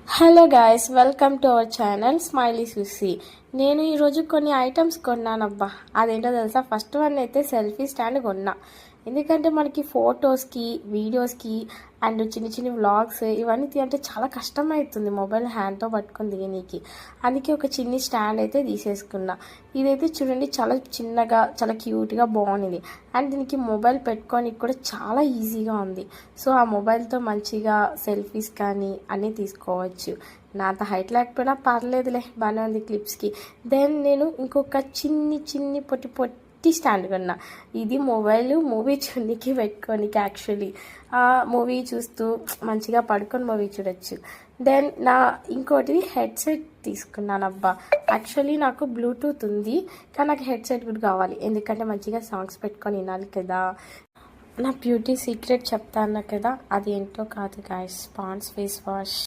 Hello guys, welcome to our channel smiley Susi. నేను ఈరోజు కొన్ని ఐటమ్స్ కొన్నానబ్బా. అదేంటో తెలుసా? ఫస్ట్ వన్ అయితే సెల్ఫీ స్టాండ్ కొన్నా. ఎందుకంటే మనకి ఫొటోస్కి, వీడియోస్కి అండ్ చిన్న చిన్న వ్లాగ్స్ ఇవన్నీ తీయంటే చాలా కష్టమవుతుంది మొబైల్ హ్యాండ్తో పట్టుకొని దిగనీకి. అందుకే ఒక చిన్ని స్టాండ్ అయితే తీసేసుకున్నా. ఇదైతే చూడండి, చాలా చిన్నగా, చాలా క్యూట్గా బాగుంది. అండ్ దీనికి మొబైల్ పెట్టుకోనికి కూడా చాలా ఈజీగా ఉంది. సో ఆ మొబైల్తో మంచిగా సెల్ఫీస్ కానీ అన్నీ తీసుకోవచ్చు. నా అంత హైట్ లేకపోయినా పర్లేదులే, బాగానే ఉంది క్లిప్స్కి. దెన్ నేను ఇంకొక చిన్ని పొట్టి స్టాండ్ కొన్నా. ఇది మూవీ చూడడానికి పెట్టుకోనికి. యాక్చువల్లీ మూవీ చూస్తూ మంచిగా పడుకొని మూవీ చూడొచ్చు. దెన్ ఇంకోటి హెడ్సెట్ తీసుకున్నాను అబ్బా. యాక్చువల్లీ నాకు బ్లూటూత్ ఉంది, కానీ నాకు హెడ్సెట్ కూడా కావాలి. ఎందుకంటే మంచిగా సాంగ్స్ పెట్టుకొని వినాలి కదా. నా బ్యూటీ సీక్రెట్ చెప్తాను కదా, అది ఏంటో కాదు గాయస్, పాండ్స్ ఫేస్ వాష్.